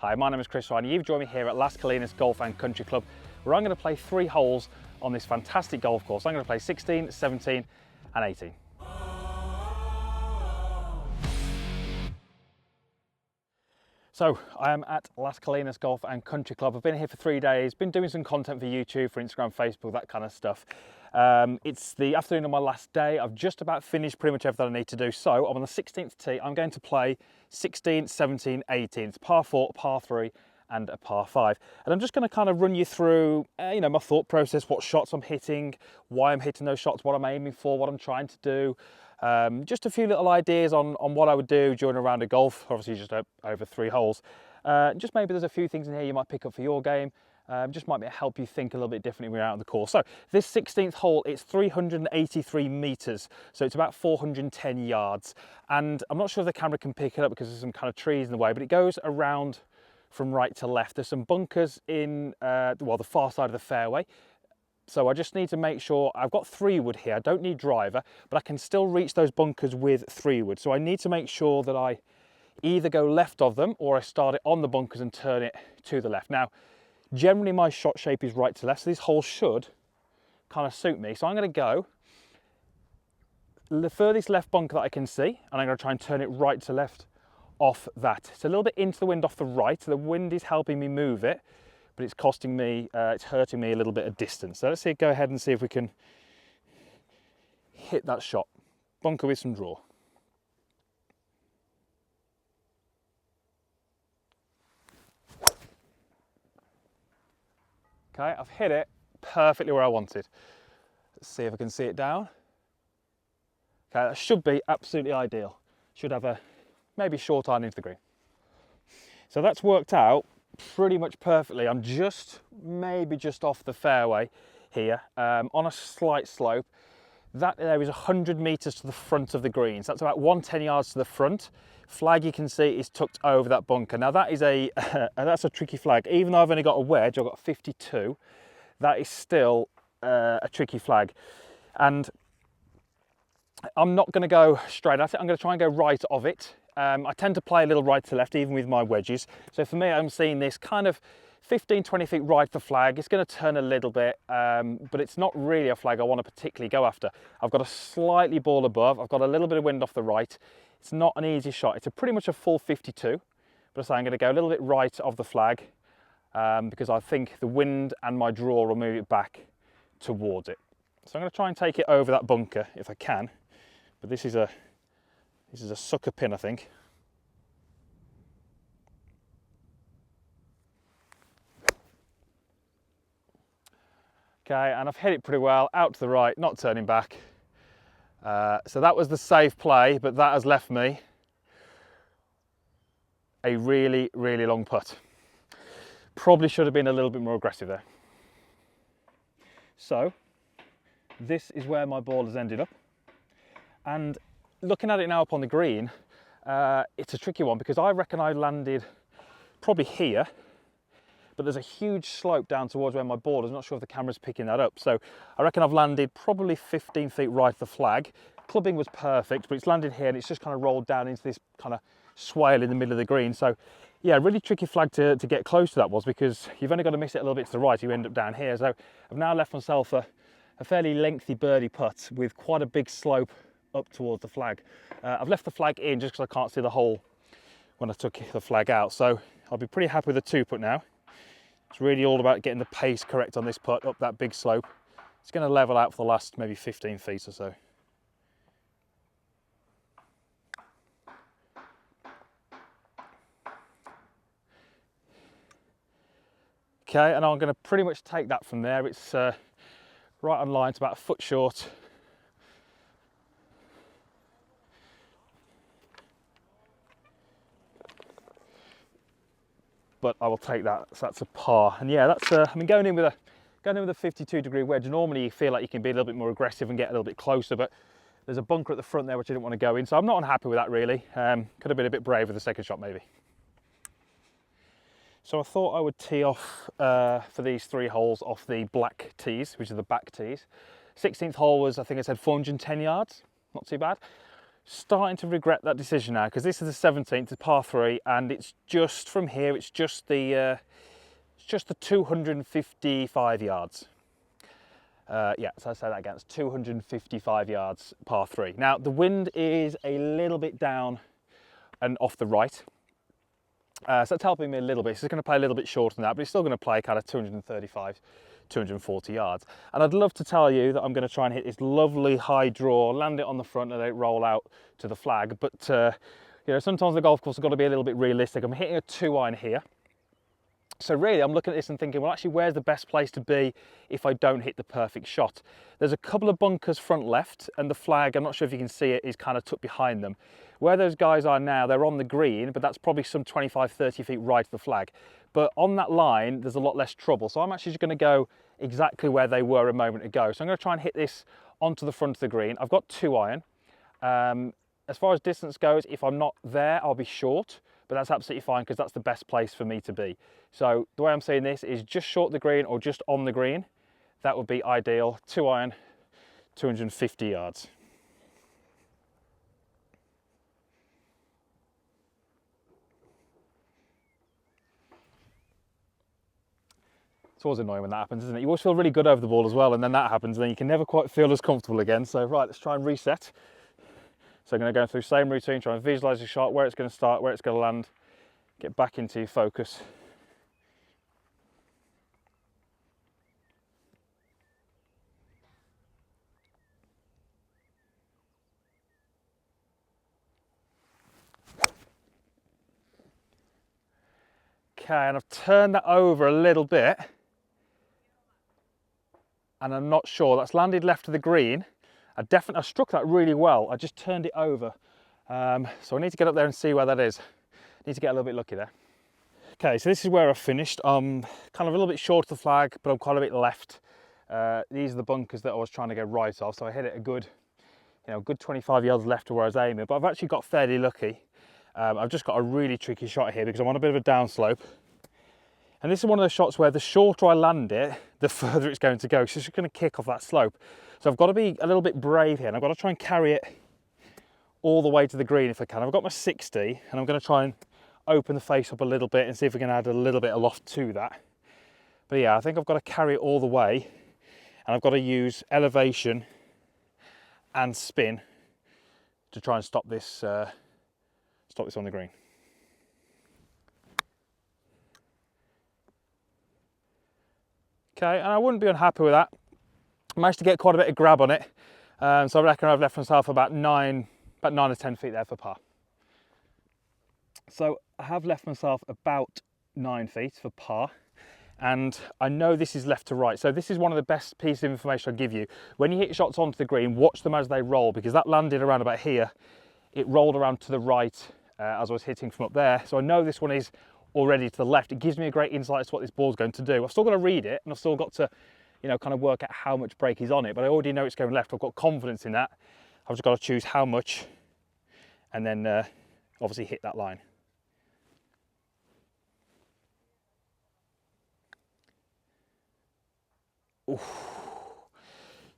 Hi, my name is Chris Ryan. You've joined me here at Las Colinas Golf and Country Club, where I'm going to play 3 holes on this fantastic golf course. I'm going to play 16, 17 and 18. So I am at Las Colinas Golf and Country Club. I've been here for 3 days, been doing some content for YouTube, for Instagram, Facebook, that kind of stuff. It's the afternoon of my last day. I've just about finished pretty much everything I need to do. So I'm on the 16th tee. I'm going to play 16, 17, 18. It's par 4, par 3 and a par 5. And I'm just going to kind of run you through, my thought process, what shots I'm hitting, why I'm hitting those shots, what I'm aiming for, what I'm trying to do. Just a few little ideas on what I would do during a round of golf, obviously just over 3 holes. Just maybe there's a few things in here you might pick up for your game. Just might help you think a little bit differently when you're out on the course. So this 16th hole, it's 383 meters, so it's about 410 yards. And I'm not sure if the camera can pick it up because there's some kind of trees in the way, but it goes around from right to left. There's some bunkers in the far side of the fairway. So I just need to make sure I've got 3-wood here. I don't need driver, but I can still reach those bunkers with 3-wood. So I need to make sure that I either go left of them or I start it on the bunkers and turn it to the left. Now, generally my shot shape is right to left, so this hole should kind of suit me. So I'm going to go the furthest left bunker that I can see, and I'm going to try and turn it right to left off that. It's a little bit into the wind off the right, so the wind is helping me move it, but it's costing me, it's hurting me a little bit of distance. So let's go ahead and see if we can hit that shot. Bunker with some draw. Okay, I've hit it perfectly where I wanted. Let's see if I can see it down. Okay, that should be absolutely ideal. Should have a maybe short iron into the green. So that's worked out pretty much perfectly. I'm maybe just off the fairway here, on a slight slope. That there is 100 meters to the front of the green. So that's about 110 yards to the front. Flag you can see is tucked over that bunker. Now that is that's a tricky flag. Even though I've only got a wedge, I've got 52, that is still a tricky flag. And I'm not going to go straight at it. I'm going to try and go right of it. I tend to play a little right to left, even with my wedges. So for me, I'm seeing this kind of 15, 20 feet right of the flag. It's going to turn a little bit, but it's not really a flag I want to particularly go after. I've got a slightly ball above. I've got a little bit of wind off the right. It's not an easy shot. It's pretty much a full 52, but I'm going to go a little bit right of the flag because I think the wind and my draw will move it back towards it. So I'm going to try and take it over that bunker if I can, but this is a sucker pin, I think. Okay, and I've hit it pretty well, out to the right, not turning back. So that was the safe play, but that has left me a really, really long putt. Probably should have been a little bit more aggressive there. So this is where my ball has ended up. And looking at it now up on the green, it's a tricky one because I reckon I landed probably here, but there's a huge slope down towards where my ball is. I'm not sure if the camera's picking that up. So I reckon I've landed probably 15 feet right of the flag. Clubbing was perfect, but it's landed here and it's just kind of rolled down into this kind of swale in the middle of the green. So yeah, really tricky flag to get close to that was, because you've only got to miss it a little bit to the right, you end up down here. So I've now left myself a fairly lengthy birdie putt with quite a big slope up towards the flag. I've left the flag in just because I can't see the hole when I took the flag out. So I'll be pretty happy with the 2-putt now. It's really all about getting the pace correct on this putt up that big slope. It's going to level out for the last maybe 15 feet or so. Okay, and I'm going to pretty much take that from there. It's right on line, it's about a foot short. But I will take that, so that's a par. And yeah, that's I mean, going in with a 52-degree wedge, normally you feel like you can be a little bit more aggressive and get a little bit closer, but there's a bunker at the front there which I didn't want to go in, so I'm not unhappy with that really. Could have been a bit brave with the second shot maybe. So I thought I would tee off for these 3 holes off the black tees, which are the back tees. 16th hole was, I think I said 410 yards, not too bad. Starting to regret that decision now, because this is the 17th, it's par 3, and it's just from here, it's just the 255 yards. Yeah, so I say that again, it's 255 yards par 3. Now, the wind is a little bit down and off the right. So that's helping me a little bit. So it's going to play a little bit shorter than that, but it's still going to play kind of 235, 240 yards. And I'd love to tell you that I'm going to try and hit this lovely high draw, land it on the front and let it roll out to the flag. But, you know, sometimes the golf course has got to be a little bit realistic. I'm hitting a 2-iron here. So really, I'm looking at this and thinking, well, actually, where's the best place to be if I don't hit the perfect shot? There's a couple of bunkers front left, and the flag, I'm not sure if you can see it, is kind of tucked behind them. Where those guys are now, they're on the green, but that's probably some 25, 30 feet right of the flag. But on that line, there's a lot less trouble. So I'm actually just going to go exactly where they were a moment ago. So I'm going to try and hit this onto the front of the green. I've got 2-iron. As far as distance goes, if I'm not there, I'll be short. But that's absolutely fine because that's the best place for me to be. So the way I'm saying this is just short the green or just on the green. That would be ideal. 2-iron, 250 yards. It's always annoying when that happens, isn't it? You always feel really good over the ball as well, and then that happens, and then you can never quite feel as comfortable again. So right, let's try and reset. So I'm going to go through the same routine, try and visualise the shot, where it's going to start, where it's going to land, get back into focus. Okay, and I've turned that over a little bit, and I'm not sure. That's landed left of the green. I struck that really well. I just turned it over. So I need to get up there and see where that is. Need to get a little bit lucky there. Okay, so this is where I've finished. I'm kind of a little bit short of the flag, but I'm quite a bit left. These are the bunkers that I was trying to get right of, so I hit it a good, good 25 yards left of where I was aiming, but I've actually got fairly lucky. I've just got a really tricky shot here because I'm on a bit of a downslope. And this is one of those shots where the shorter I land it, the further it's going to go. So it's just going to kick off that slope. So I've got to be a little bit brave here, and I've got to try and carry it all the way to the green if I can. I've got my 60, and I'm going to try and open the face up a little bit and see if we can add a little bit of loft to that. But yeah, I think I've got to carry it all the way, and I've got to use elevation and spin to try and stop this on the green. Okay, and I wouldn't be unhappy with that. I managed to get quite a bit of grab on it, so I reckon I've left myself about 9 or 10 feet there for par. So I have left myself about 9 feet for par, and I know this is left to right. So this is one of the best pieces of information I'll give you. When you hit shots onto the green, watch them as they roll, because that landed around about here. It rolled around to the right as I was hitting from up there. So I know this one is already to the left. It gives me a great insight as to what this ball's going to do. I've still got to read it, and I've still got to, kind of work out how much break is on it, but I already know it's going left. I've got confidence in that. I've just got to choose how much, and then obviously hit that line. Oof.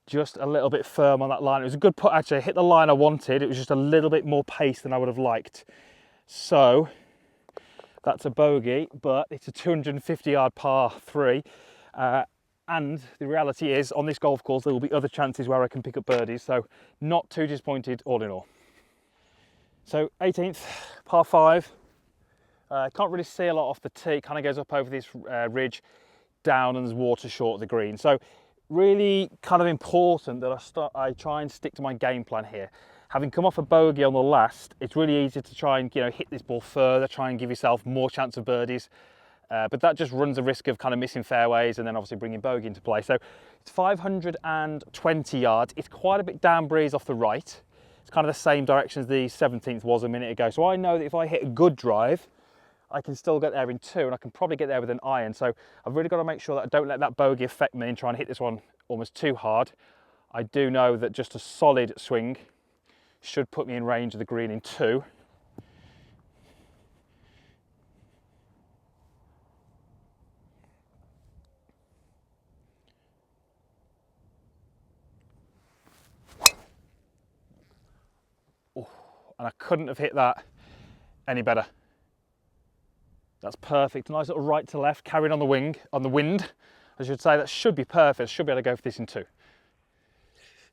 Just a little bit firm on that line. It was a good putt, actually. I hit the line I wanted. It was just a little bit more pace than I would have liked. So that's a bogey, but it's a 250 yard par 3. And the reality is, on this golf course, there will be other chances where I can pick up birdies. So not too disappointed all in all. So 18th, par 5. Can't really see a lot off the tee. It kind of goes up over this ridge, down, and there's water short of the green. So really kind of important that I try and stick to my game plan here. Having come off a bogey on the last, it's really easy to try and hit this ball further, try and give yourself more chance of birdies. But that just runs the risk of kind of missing fairways and then obviously bringing bogey into play. So it's 520 yards. It's quite a bit down breeze off the right. It's kind of the same direction as the 17th was a minute ago. So I know that if I hit a good drive, I can still get there in 2, and I can probably get there with an iron. So I've really got to make sure that I don't let that bogey affect me and try and hit this one almost too hard. I do know that just a solid swing should put me in range of the green in 2. Oh, and I couldn't have hit that any better. That's perfect. Nice little right to left, carrying on the wind, I should say. That should be perfect. Should be able to go for this in 2.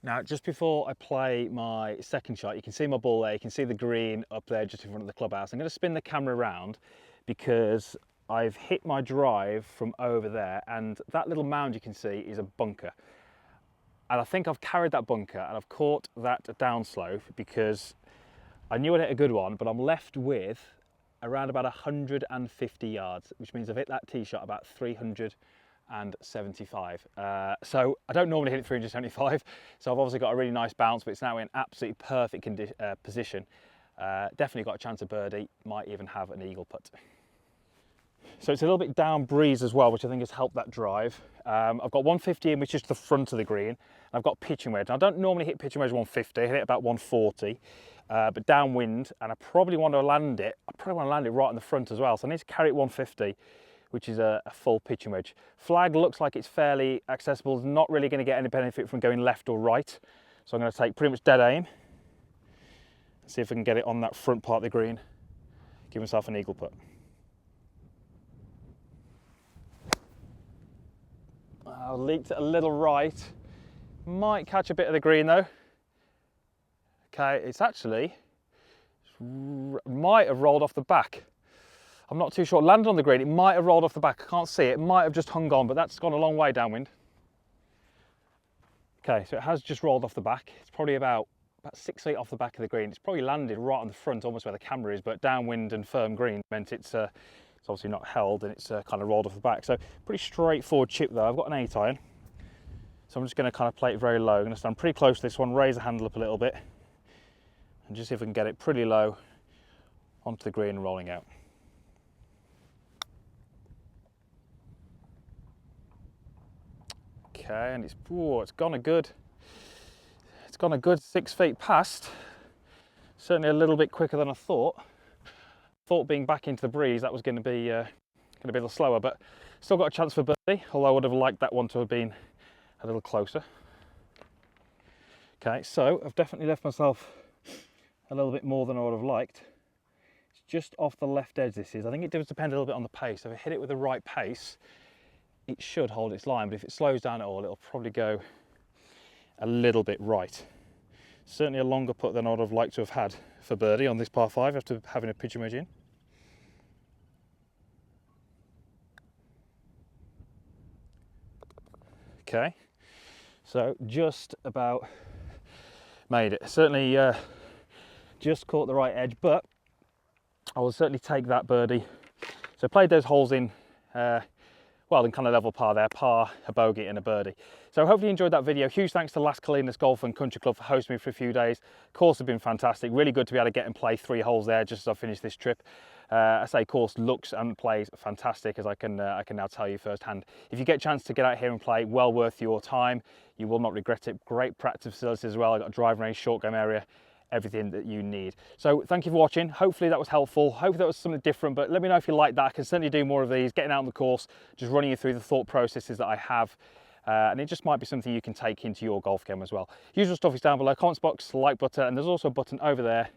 Now, just before I play my second shot, you can see my ball there. You can see the green up there just in front of the clubhouse. I'm going to spin the camera around because I've hit my drive from over there, and that little mound you can see is a bunker. And I think I've carried that bunker and I've caught that downslope because I knew I'd hit a good one, but I'm left with around about 150 yards, which means I've hit that tee shot about 375. So I don't normally hit it 375, so I've obviously got a really nice bounce, but it's now in absolutely perfect position. Definitely got a chance of birdie, might even have an eagle putt. So it's a little bit down breeze as well, which I think has helped that drive. I've got 150 in, which is the front of the green. I've got pitching wedge. Now, I don't normally hit pitching wedge 150, I hit it about 140, but downwind, and I probably want to land it. I probably want to land it right in the front as well. So I need to carry it 150, which is a full pitching wedge. Flag looks like it's fairly accessible. It's not really going to get any benefit from going left or right. So I'm going to take pretty much dead aim. See if I can get it on that front part of the green. Give myself an eagle putt. I leaked it a little right. Might catch a bit of the green though. Okay, it's actually, might have rolled off the back. I'm not too sure. Landed on the green, it might have rolled off the back. I can't see it. It might have just hung on, but that's gone a long way downwind. Okay, so it has just rolled off the back. It's probably about 6 feet off the back of the green. It's probably landed right on the front, almost where the camera is, but downwind and firm green meant it's obviously not held, and it's kind of rolled off the back. So pretty straightforward chip though. I've got an 8 iron, so I'm just going to kind of play it very low. I'm going to stand pretty close to this one, raise the handle up a little bit, and just see if I can get it pretty low onto the green and rolling out. Okay, and it's gone a good 6 feet past. Certainly a little bit quicker than I thought. Thought being back into the breeze that was going to be a little slower, but still got a chance for birdie, although I would have liked that one to have been a little closer. Okay, so I've definitely left myself a little bit more than I would have liked. It's just off the left edge this is. I think it does depend a little bit on the pace. If I hit it with the right pace, it should hold its line, but if it slows down at all, it'll probably go a little bit right. Certainly a longer putt than I would have liked to have had for birdie on this par 5 after having a pitching wedge in. Okay, so just about made it. Certainly just caught the right edge, but I will certainly take that birdie. So played those holes in well, in kind of level par there, par, a bogey and a birdie. So hopefully you enjoyed that video. Huge thanks to Las Colinas Golf and Country Club for hosting me for a few days. Course has been fantastic. Really good to be able to get and play 3 holes there just as I finish this trip. I say course looks and plays fantastic, as I can now tell you firsthand. If you get a chance to get out here and play, well worth your time. You will not regret it. Great practice facilities as well. I've got a driving range, short game area, everything that you need. So thank you for watching. Hopefully that was helpful. Hopefully that was something different, but let me know if you like that. I can certainly do more of these, getting out on the course, just running you through the thought processes that I have. And it just might be something you can take into your golf game as well. Usual stuff is down below, comments box, like button, and there's also a button over there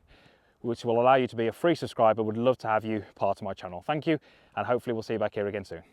which will allow you to be a free subscriber. Would love to have you part of my channel. Thank you, and hopefully we'll see you back here again soon.